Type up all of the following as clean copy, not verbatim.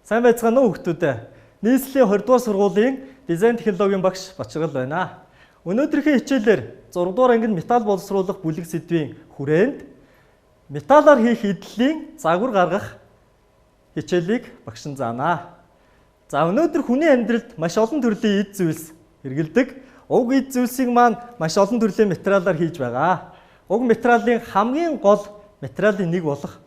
Сайн байцгаана уу хүүхдүүд. Нийслэлийн 20 дугаар сургуулийн дизайн технологийн багш Бачиргал байна. Өнөөдрийнхөө хичээлээр 6 дугаар ангид металл боловсруулах бүлэг сэдвийн хүрээнд металлаар хийх идэллийн загвар гаргах хичээлийг багш нь заана. За өнөөдөр хүний амьдралд маш олон төрлийн эд зүйлс хэрэгэлдэг. Уг эд зүйлсийг маань маш олон төрлийн материалаар хийж байгаа. Уг материалын хамгийн гол материалын нэг болох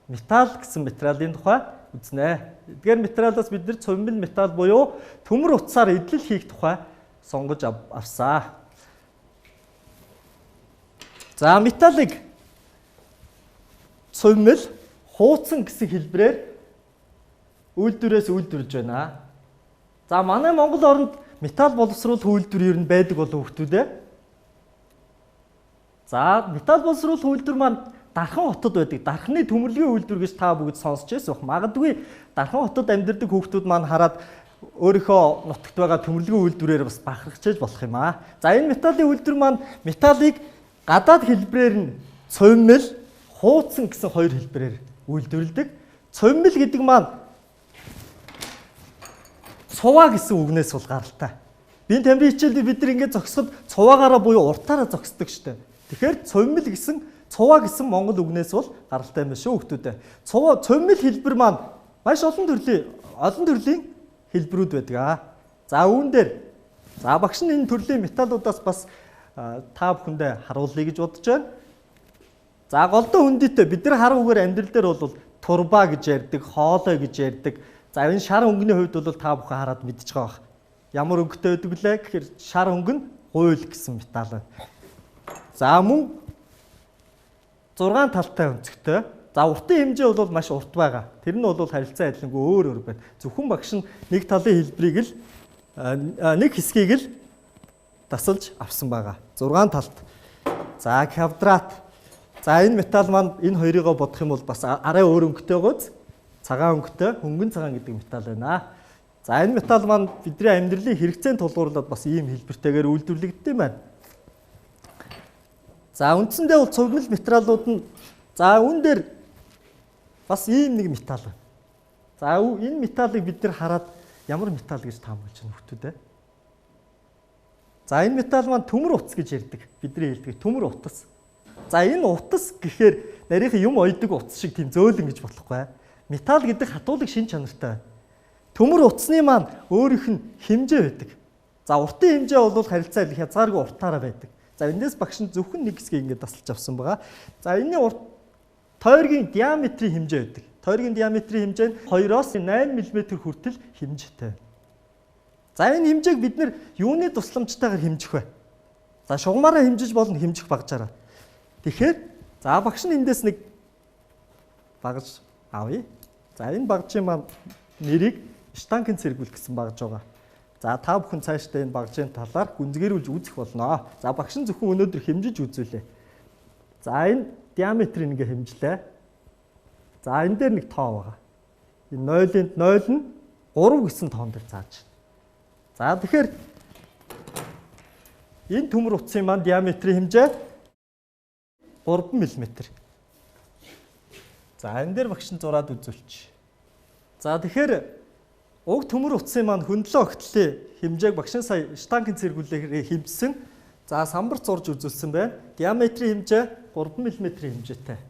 металл гэсэн материалын тухай үзнэ. Эдгээр материалаас бид нар цовмил металл буюу төмөр утсаар идэл хийх тухай сонгож авсан. За металлыг цовмил, хууцсан гэсэн хэлбэрээр үйлдвэрээс үйлдвэрлэж байна. За манай Монгол оронд металл боловсруулах үйлдвэр ер нь байдаг болов хүүхдүүдээ. За металл боловсруулах үйлдвэр маань Дархан хотод байдаг. Дарханы төмөрлөгийн үйлдвэр гэж та бүгд сонсч байсан баг. Магадгүй Дархан хотод амьдардаг хүүхдүүд маань хараад өөрийнхөө нутагт байгаа төмөрлөгийн үйлдвэрээр бас бахархчихж болох юм аа. За энэ металлын үйлдвэр маань металлыг гадаад хэлбэрээр нь цовмил, хууцсан гэсэн хоёр хэлбэрээр үйлдвэрлэдэг. Цовмил гэдэг маань цуваа гэсэн үгнээс бол гаралтай. Биеийн тамирын хичээлд бид нар ингэж зогсоход цуваагаараа буюу уртаараа зогсдог шүү дээ. Тэгэхээр цовмил гэсэн цуваа гэсэн монгол үгнээс бол гаралтай юм шүү хүүхдүүдээ. Цовмил хэлбэр маань маш олон төрлийн хэлбэрүүд байдаг. За үүн дээр багш нь энэ төрлийн металлуудаас бас та бүхэндээ харуулъя гэж бодож байна. За голдон хүндийтэй бид нар харах үгээр амьдрал дээр бол турба гэж ярьдаг, хоолой гэж ярьдаг. За энэ шар өнгөний хувьд бол та бүхэн хараад мэдж байгаа бах. Ямар өнгөтэй байдаг лээ гэхээр шар өнгө нь гуйл гэсэн металл байна. За мөн 6 талтай өнцгтэй. За уртын хэмжээ бол маш урт байгаа. Тэр нь бол харилцан адилангүй өөр байна. Зөвхөн багш нь нэг талын хэлбэрийг л нэг хэсгийг л тасалж авсан байгаа. 6 талт. За квадрат. За энэ металл маань энэ хоёрыг бодох юм бол бас арай өөр өнгөтэй гоц. Цагаан өнгөтэй, хөнгөн цагаан гэдэг металл байна. За энэ металл маань бидний амьдралын хэрэгцээнд тулгуурлаад бас ийм хэлбэртэйгээр үйлдвэрлэгддэг юм байна. За үндсэндээ бол цовмил материалууд нь үүн дээр бас ийм нэг металл байна. За энэ металлыг бид нар хараад ямар металл гэж таамаглаж байна хүүхдүүд ээ. За энэ металл маань төмөр утас гэж ярьдаг. Бидний хэлдэг төмөр утас. За энэ утас гэхээр нарийнхан юм ойдог утас шиг тийм зөөлөн гэж болохгүй. Металл гэдэг хатуулаг шин чанартай байна. Төмөр утасны маань өөрийнх нь хэмжээ байдаг. За уртын хэмжээ бол харилцаа хязгааргүй уртаараа байдаг. За эндээс багш нь зөвхөн нэг хэсгийг ингээд тасалж авсан байгаа. За энэний тойргийн диаметрийн хэмжээ байдаг. Тойргийн диаметрийн хэмжээ нь 2-8 мм хүртэл хэмжээтэй. За энэ хэмжээг бид нэр юуны тусламжтайгаар хэмжих вэ? За шугамаараа хэмжиж болно, хэмжих багжаараа. Тэгэхээр за багш нь эндээс нэг багж авъя. За энэ багжийн маань нэрийг штанген цэргүүл гэсэн багж байгаа. За та бүхэн цаашдаа энэ багжийн талаар гүнзгийрүүлж үзэх болно. За багш нь зөвхөн өнөөдөр хэмжиж үзүүлээ. За энэ диаметрийг ингээ хэмжлээ. За энэ дээр нэг тоо байгаа. Энэ 0-д 0 нь 3 гэсэн тоон дээр зааж байна. За тэгэхээр энэ төмөр утсын маань диаметрийн хэмжээ 3 мм. За энэ дээр багш нь зураад үзүүлчих. За тэгэхээр уг төмөр утсын маань хөндлөн огтлын хэмжээг багш нь сая штанген цэргүүлээр хэмжсэн. За самбар зурж үзүүлсэн байна. Диаметрийн хэмжээ 3 мм хэмжээтэй.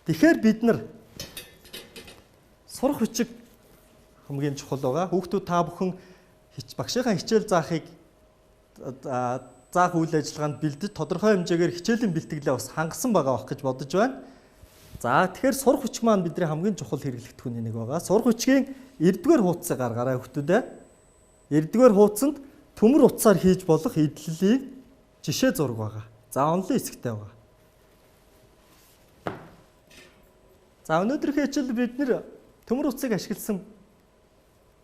Тэгэхээр бид нар сурах хүчиг хамгийн чухал байгаа. Хүүхдүүд та бүхэн багшийнхаа хичээл заах үйл ажиллагаанд бэлдэж тодорхой хэмжээгээр хичээлийн бэлтгэлээ бас хангасан байгаа бох гэж бодож байна. За тэгэхээр сурах хүч маань бидний хамгийн чухал хэрэглэгдэхүүний нэг байгаа. Сурах хүчгийн 9-р хуудсыг гаргаарай хүүхдүүдээ. 9-р хуудсанд төмөр утсаар хийж болох идэллийн жишээ зураг байгаа. За онлын хэсэгтэй байгаа. За өнөөдрийнхөө хичээлд бид нэр төмөр утсыг ашигласан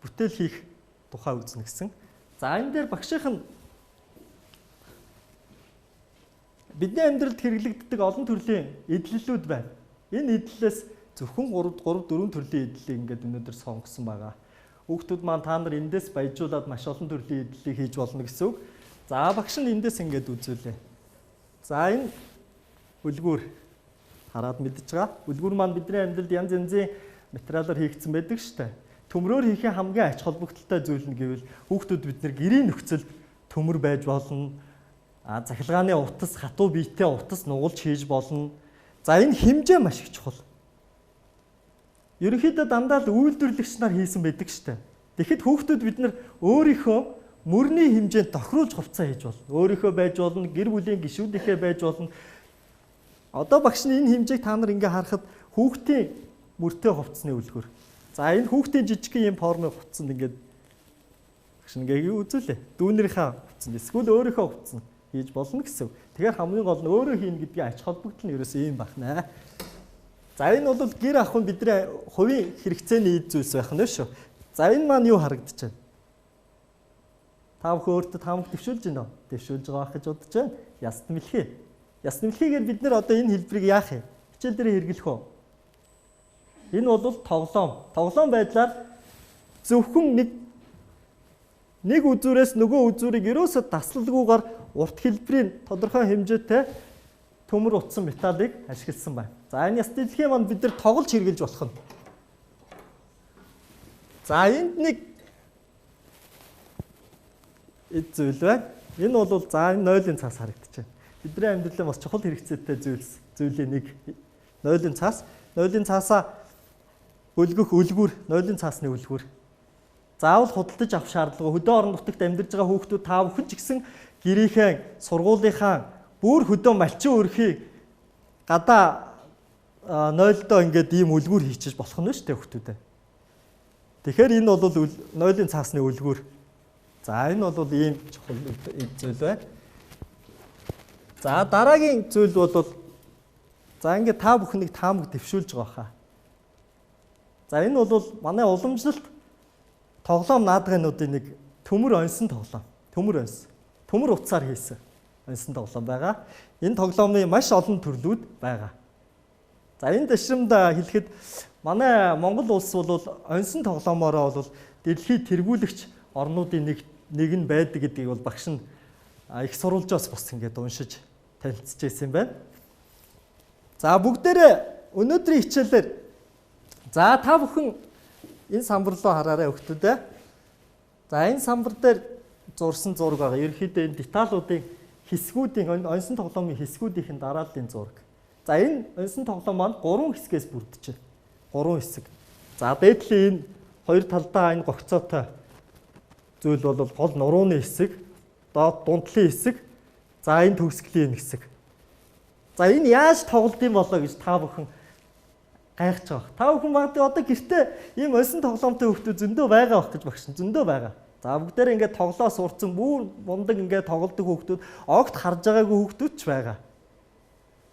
бүтээл хийх тухай үзнэ гэсэн. За энэ дээр багшийнх нь бидний амьдралд хэрэглэгддэг олон төрлийн идэллүүд байна. Энэ идэллээс зөвхөн 3-4 төрлийн идэллийг ингээд өнөөдөр сонгосон байгаа. Хүүхдүүд маань та нар эндээс баяжуулаад маш олон төрлийн идэллийг хийж болно гэсэн үг. За багш нь эндээс ингээд үзүүлээ. За энэ үлгүүр хараад мэдж байгаа. Үлгүр маань бидний амьдралд янз янзын материалаар хийгдсэн байдаг шүү дээ. Төмрөөр хийхээ хамгийн ач холбогдолтой зүйл нь гэвэл хүүхдүүд бид нэр гэрийн нөхцөлд төмөр байж болно. Захилгааны утас, хатуу биетэй утас нугалж хийж болно. За энэ хэмжээ маш их чухал. Ерөнхийдөө дандаа л үйлдвэрлэгч нар хийсэн байдаг шүү дээ. Тэгэхэд хүүхдүүд бид нар өөрийнхөө мөрний хэмжээнд тохируулж хувцас хийж болно. Өөрийнхөө байж болно, гэр бүлийн гишүүдийнхээ байж болно. Одоо багш нь энэ хэмжээг та нар ингээ харахад хүүхдийн мөртэй хувцсны үлгөр. За энэ хүүхдийн жижигхэн юм формын хувцсанд ингээд багш ингээ үзүүлээ. Дүүнэрийнхээ хувцсанд эсвэл өөрийнхөө хувцсанд хийж болно гэсэн. Тэгэхээр хамгийн гол нь өөрөө хийн гэдгийг ач холбогдол нь ерөөсөө ийм байна. За энэ бол гэр ахуйн бидний хувийн хэрэгцээний эд зүйлс байх нь шүү. За энэ маань юу харагдаж байна? Та бүхэн өөртөө таамаг дэвшүүлж байна уу? Дэвшүүлж байгаа гэж бодож байна. Яст мэлхий. Яст мэлхийгээр бид нэр одоо энэ хэлбэрийг яах юм? Хичээл дээр хэрэглэх үү? Энэ бол тоглоом. Тоглоом байдлаар зөвхөн нэг үзүүрээс нөгөө үзүүрийг ерөөсөө тасалгүйгээр урт хэлбэрийн тодорхой хэмжээтэй төмөр утсан металлыг ашигласан байна. За энэ яст дэлхий маань бид нар тоглож хэрглэж болох нь. За энд нэг эд зүйл байна. Энэ бол за энэ нойлын цаас харагдаж байна. Бидний амьдралын бас чухал хэрэгцээтэй зүйлийн нэг нойлын цаас. Нойлын цаасаа өлгөх үлгүр, нойлын цаасны үлгүр. Заавал худалдаж авах шаардлагагүй. Хөдөө орон нутагт амьдарч байгаа хүүхдүүд та бүхэн ч гэсэн гэрийнхээ, сургуулийнхаа бүр хөдөө малчин өрхийг гадаа нойлдоо ингээд ийм үлгүр хийчих болох нь шүү дээ хүүхдүүдээ. Тэгэхээр энэ бол нойлын цаасны үлгүр. За энэ бол ийм чухал зүйл байна. За дараагийн зүйл бол за ингээд та бүхнийг таамаг дэвшүүлж байгаа хаа. За энэ бол манай уламжлалт тоглоом наадгынуудын нэг төмөр онсон тоглоом. Төмөр онс. Төмөр утсаар хийсэн онсон тоглоом байгаа. Энэ тоглоомны маш олон төрлүүд байгаа. За энэ дэшрамд хэлэхэд манай Монгол улс бол онсон тоглоомоороо бол дэлхийд тэргүүлэгч орнуудын нэг нь байдаг гэдгийг бол багш нь их сурвалжаас бус ингээд уншиж танилцж байсан юм байна. За бүгдээрээ өнөөдрийн хичээлээр за та бүхэн энэ самбар руу хараарай хүүхдүүдээ. За энэ самбар дээр зурсан зураг байгаа. Ерөнхийдөө энэ деталуудын хэсгүүдийн онсон тоглоомын хэсгүүдийн дарааллын зураг. За энэ онсон тоглоом маань 3 хэсгээс бүрдэж байна. 3 хэсэг. За дээдлийн энэ хоёр талдаа энэ гогцоотой зүйл бол гол нурууны хэсэг, доод дундлын хэсэг, за энэ төгсгөлийн хэсэг. За энэ яаж тоглолт юм болоо гэж та бүхэн гайхаж байгаа. Та бүхэн магадгүй одоо гэртээ ийм онсон тоглоомтой хүүхдүүд зөндөө байгаа байх гэж багш зөндөө байгаа. За бүгдээрээ ингээд тоглоо сурцсан бүр мундаг ингээд тоглодог хүүхдүүд, огт харж байгаагүй хүүхдүүд ч байгаа.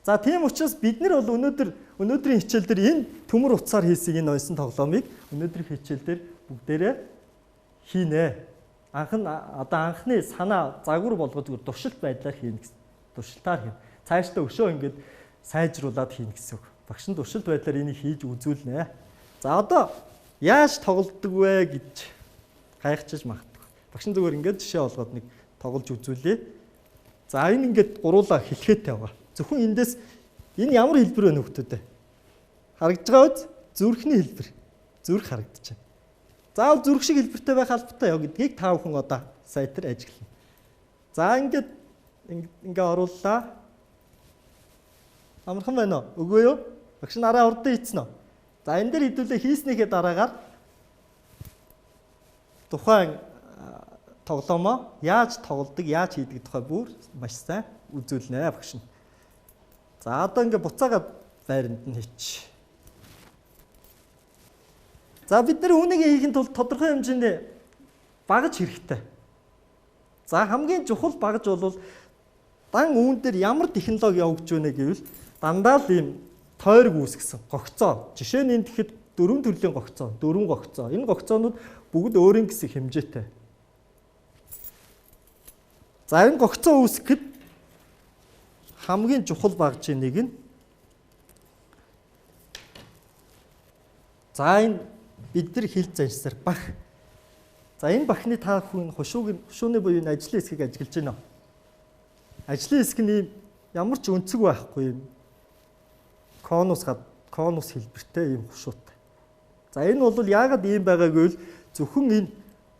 За тийм учраас бид нар бол өнөөдрийн хичээл дээр энэ төмөр утсаар хийсэн энэ онсон тоглоомыг өнөөдрийн хичээл дээр бүгдээрээ хийнэ. Анхны санаа загвар болгож туршилт байдлаар хийнэ гэсэн. Туршилтаар хийнэ. Цаашдаа өшөө ингээд сайжруулад хийнэ гэсэн үг. Багш нь туршилт байдлаар энийг хийж үзүүлнэ. За одоо яаж тоглодог вэ гэж гайхчихж магадгүй. Багш нь зүгээр ингээд жишээ олгоод нэг тоглож үзүүлье. За энэ ингээд гуруула хэлхээтэй байгаа. Зөвхөн эндээс энэ ямар хэлбэр вэ нөхдөдөө? Харагдж байгаа үз? Зүрхний хэлбэр. Зүрх харагдаж байна. Заавал зүрх шиг хэлбэртэй байх албатай яа гэдгийг та бүхэн одоо сайтар ажиглана. За ингээд орууллаа. Амархан байна уу? Үгүй юу? Багш нь араа урдаа хийцэн үү? За энэ дээр хэдүүлээ хийснийхээ дараагаар тухайн тоглоомоо яаж тоглодог, яаж хийдэг тухай бүр маш сайн үзүүлнэ багш нь. За одоо ингээд буцаагаад байранд нь хийч. За бид нар үүнийг хийхин тулд тодорхой хэмжээний багаж хэрэгтэй. За хамгийн чухал багаж бол дан үүн дээр ямар технологи явагдж байна гэвэл дандаа л ийм тойрог үүсгэсэн гогцоо. Жишээ нь энэ тэгэхэд 4 төрлийн гогцоо, 4 гогцоо. Энэ гогцоонууд бүгд өөрийн гэсэн хэмжээтэй. За энэ гогцоо үүсгэхэд хамгийн чухал багажийн нэг нь за энэ бид нар хил заншсаар бах. За энэ бахны та хүн хушууны буюу энэ ажлын хэсгийг ажиглаж байна. Ажлын хэсэг нь ямар ч өнцөг байхгүй юм. конус хэлбэртэй ийм хушуутай. За энэ бол яагаад ийм байгааг гэвэл зөвхөн энэ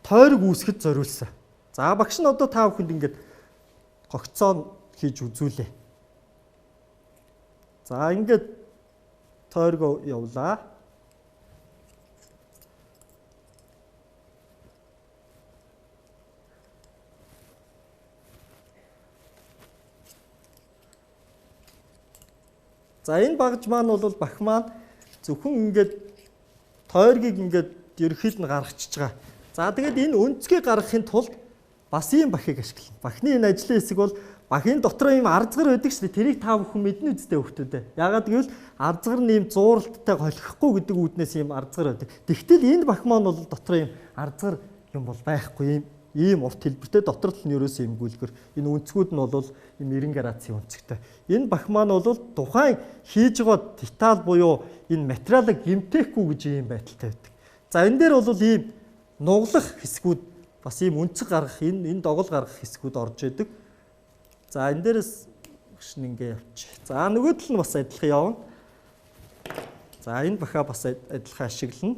тойрог үүсгэхэд зориулсан. За багш нь одоо та бүхэнд ингээд гогцоо хийж үзүүлээ. За ингээд тойргоо явуулаа. За энэ багж маань бол бах маань зөвхөн ингээд тойргийг ингээд ерөөхдөө нь гаргачихж байгаа. За тэгээд энэ өнцгийг гаргахын тулд бас ийм бахыг ашиглана. Бахны энэ ажлын хэсэг бол бахын дотор ийм арзгар байдаг шүү дээ. Тэрийг та бүхэн мэднэ үстэй хөвгтүүдээ. Яагаад гэвэл арзгар нь ийм зууралттай холихгүй гэдэг үүднээс ийм арзгар байдаг. Тэгтэл энэ бах маань бол дотор ийм арзгар юм бол байхгүй ийм урт хэлбэртэй дотор л нь ерөөсөө ийм гүйлгэр. Энэ өнцгүүд нь бол ийм 90 градусын өнцгтэй. Энэ бах маань бол тухайн хийж байгаа деталь буюу энэ материалыг гэмтээхгүй гэж ийм байдалтай байдаг. За энэ дээр бол ийм нуглах хэсгүүд бас ийм өнцөг гаргах энэ догол гаргах хэсгүүд орж идэг. За энэ дээрээс гүшин ингээ явчих. За нөгөө тал нь бас адилхан явна. За энэ бахаа бас адилхан ашиглана.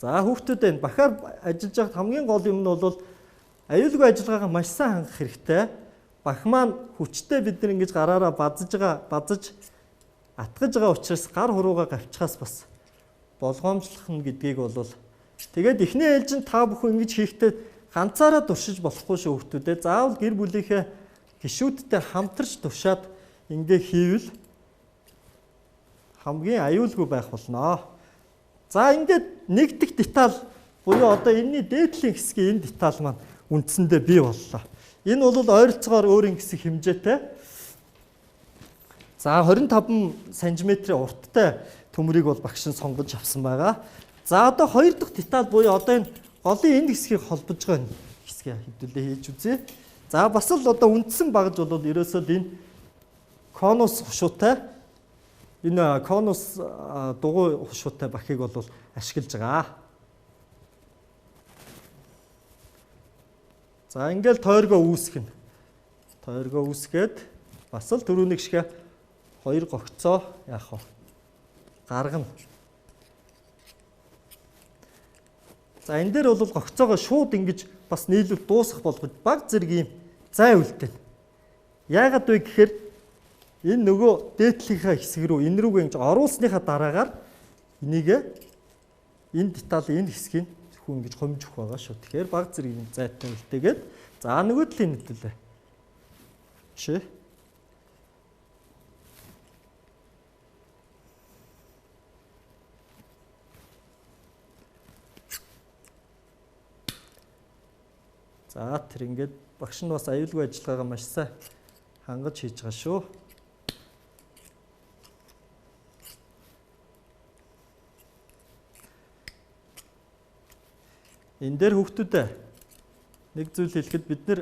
За хүүхдүүд энэ бахаар ажиллаж байгаа хамгийн гол юм нь бол аюулгүй ажиллагаагаа маш сайн хангах хэрэгтэй. Бах маань хүчтэй бид нар ингэж гараараа базж атгаж байгаа учраас гар хуруугаа гавчхаас бас болгоомжлох нь гэдгийг бол тэгээд эхний ээлжинд та бүхэн ингэж хийхдээ ганцаараа туршиж болохгүй шүү хүүхдүүдээ. Заавал гэр бүлийнхээ гишүүдтэй хамтарч туршаад ингээ хийвэл хамгийн аюулгүй байх болно. За ингээд нэг дэх деталь буюу одоо энэний дээдлийн хэсгийн энэ деталь маань үндсэндээ бий боллоо. Энэ бол ойролцоогоор өөрийн хэсэг хэмжээтэй. За 25 см-ийн урттай төмрийг бол багш нь сонгож авсан байгаа. За одоо хоёр дахь деталь буюу одоо энэ голын энэ хэсгийг холбож байгаа хэсгийг хэвдүүлээ хийж үзье. За бас л одоо үндсэн багж бол ерөөсөө энэ конус хушуутай энэ конус дугуй хушуутай бахыг бол ашиглаж байгаа. За ингээл тойргоо үүсгэнэ. Тойргоо үүсгээд бас л түрүүний шиг хоёр гогцоо яах вэ? Гаргана. За энэ дээр бол гогцоогоо шууд ингэж бас нийлүүл дуусгах болгож баг зэрэг юм зай үлдэнэ. Яагаад вэ гэхээр энэ нөгөө дээдлийнхаа хэсэг рүү энэ рүүгээ ингэж оруулсныхаа дараагаар энийг энэ деталь энэ хэсгийг зөвхөн ингэж хомжих байгаа шүү. Тэгэхээр баг зэрэг юм зайтай үлдээгээд за нөгөө талын нэвтүүлээ. Чи за тэр ингээд багш нь бас аюулгүй ажиллагаагаа маш сайн хангаж хийж байгаа шүү. Энэ дээр хүүхдүүдээ нэг зүйл хэлэхэд бид нэр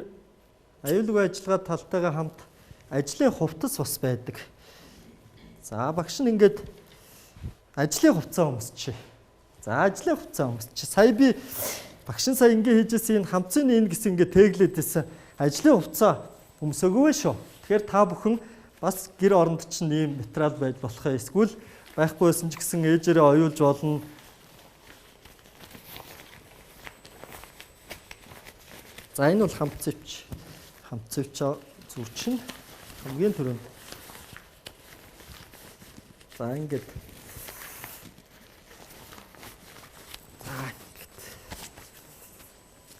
аюулгүй ажиллагаа талтайгаа хамт ажлын хувцас бас байдаг. За багш нь ингээд ажлын хувцас өмсчээ. За ажлын хувцас өмсчээ. Сая би багш нь сая ингээ хийжсэн энэ хамцын энэ гэсэн ингээ тэглээдсэн ажлын хувцас өмсөөгөө шүү. Тэгэхээр та бүхэн бас гэр оронд чинь ийм материал байж болох юм. Эсвэл байхгүй байсан ч гэсэн ээжээрээ оюулж болно. За энэ бол хамцвч зурчин хамгийн түрүүнд. За ингээд.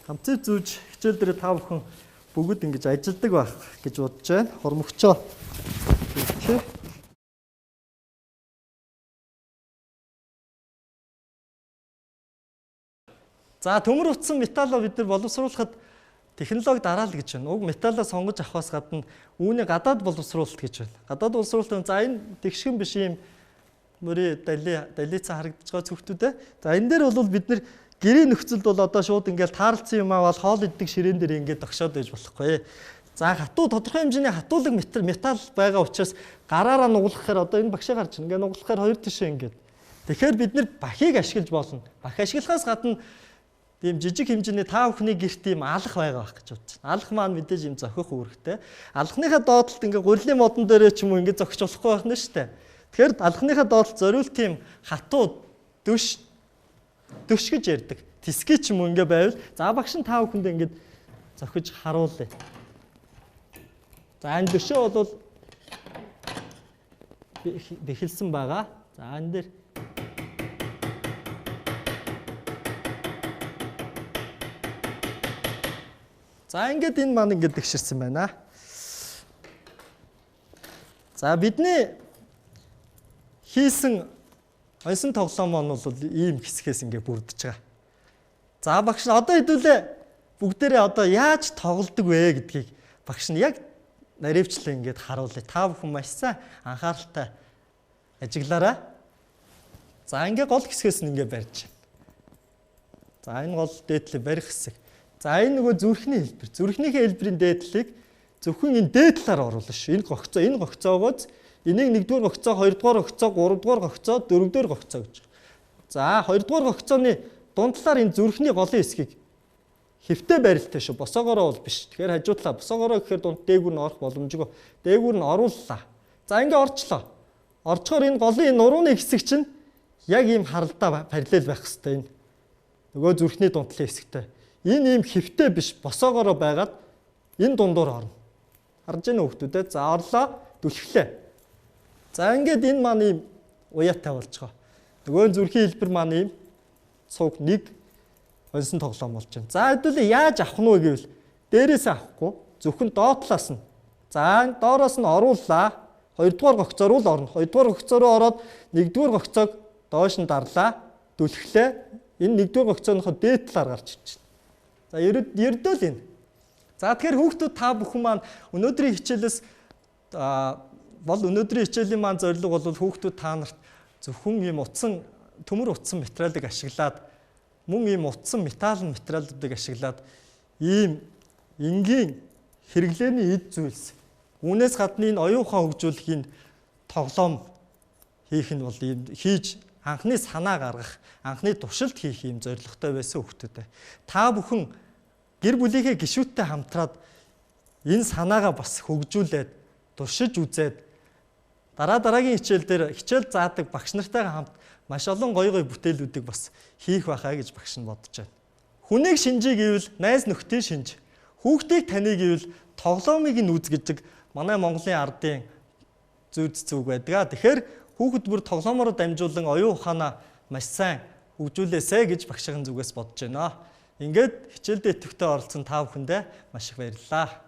Хамцвч зүүж хичээл дээр та бүхэн бүгд ингэж ажилдаг байх гэж бодож байна. Хормогчоо. За төмөр утсан металлоо бид нар боловсруулахад технологи дараал гэж байна. Уг металлаа сонгож авахаас гадна үүний гадаад боловсруулалт гэж байна. Гадаад боловсруулалт за энэ тэгшгэн биш юм мөрий далицаа харагдаж байгаа зүгтүүдээ. За энэ дээр бол бид нэр гэрээ нөхцөлд бол одоо шууд ингээл таарлцсан юм аваад хоол иддэг ширээн дээр ингээд тогшоод байж болохгүй. За хатуу тодорхой хэмжээний хатуулаг металл байгаа учраас гараараа нуглахаар одоо энэ багшаа гарч ингээд нуглахаар хоёр тишээ ингээд Тэгэхээр бид нэр бахийг ашиглаж болно. Бах ашиглахаас гадна тийм жижиг хэмжээний та бүхний гэрт ийм алах байгаа байх гэж бодож байна. Алах маань мэдээж ийм зохих үүрэгтэй. Алхахныхаа доотлолт ингээ гурилын модон дээрээ ч юм уу ингээ зохиж болохгүй байх нь шүү дээ. Тэгэхээр алхахныхаа доотлолт зориулт тийм хатуу дөш гэж ярьдаг. Тиски ч юм уу ингээ байвал за багш нь та бүхэнд ингээ зохиж харуулъя. За энэ дөшөө бол бэхэлсэн байгаа. За энэ дээр за ингээд энэ маань ингээд тэгшэрсэн байна. За бидний хийсэн онсон тоглоом нь бол ийм хэсгээс ингээд бүрдэж байгаа. За багш одоо хэдүүлээ бүгдээрээ одоо яаж тоглодог вэ гэдгийг багш нь яг наривчлан ингээд харуулъя. Та бүхэн маш сайн анхааралтай ажиглаарай. За ингээд гол хэсгээс нь ингээд барьж байна. За энэ гол дээдлээ барих хэсэг. За энэ нөгөө зүрхний хэлбэр. Зүрхнийхээ хэлбэрийн дээдлийг зөвхөн энэ дээдлээр оруулна шүү. Энэ гогцоогоос энийг 1-р гогцоо, 2-р гогцоо, 3-р гогцоо, 4-р гогцоо гэж. За 2-р гогцооны дунд талаар энэ зүрхний голын хэсгийг хэвтэй барилттай шүү. Босоогоороо бол биш. Тэгэхээр хажуудлаа босоогоороо гэхээр дунд дээгүүр нь орох боломжгүй. Дээгүүр нь орууллаа. За ингээ орчлоо. Орчхоор энэ голын энэ нурууны хэсэг чинь яг ийм харалдаа параллел байх хэвээр энэ. Нөгөө зүрхний дунд талын хэсэгтэй. Энэ ийм хэвтэй биш босоогоороо байгаад энэ дундуур орно. Харж байна уу хүмүүдээ? За орлоо, түлхлээ. За ингээд энэ маань ийм уяатай болж байгаа. Нөгөө зүрхийн хэлбэр маань ийм цуг 1 онсон тоглоом болж байна. За хэдүүлээ яаж авах нь вэ гэвэл дээрээс авахгүй зөвхөн доотлоос нь. За доороос нь орууллаа. 2-р гогцоо руу л орно. 2-р гогцоо руу ороод 1-р гогцоог доош нь дарлаа, түлхлээ. Энэ 1-р гогцооныхоо дээд талаар гарч ирж байна. За ердөө л энэ. За тэгэхээр хүүхдүүд та бүхэн маань өнөөдрийн хичээлээс өнөөдрийн хичээлийн маань зорилго бол хүүхдүүд та нарт зөвхөн ийм төмөр утсан материалыг ашиглаад мөн ийм утсан материалуудыг ашиглаад ийм энгийн хэрэглээний эд зүйлс үүнээс гадна энэ оюун ухаан хөгжүүлэхийн тоглоом хийх нь бол ийм хийж анхны санаа гаргах, анхны туршилт хийх ийм зорилготой байсан хүүхдүүдээ. Та бүхэн гэр бүлийнхээ гишүүдтэй хамтраад энэ санаагаа бас хөгжүүлээд, туршиж үзээд дараагийн хичээл дээр хичээл заадаг багш нартайгаа хамт маш олон гоё бүтээлүүдийг бас хийх байхаа гэж багш нь бодож байна. Хүнийг шинжий гэвэл найз нөхдийн шинж, хүүхдийг таний гэвэл тоглоомыг нь үз гэдэг манай Монголын ардын зүг байдаг. Тэгэхээр хүүхэд бүр тоглоомоор дамжуулан оюун ухаанаа маш сайн хөгжүүлээсэй гэж багшийн зүгээс бодож байна. Ингээд хичээлдээ идэвхтэй оролцсон та бүхэндээ маш их баярлалаа.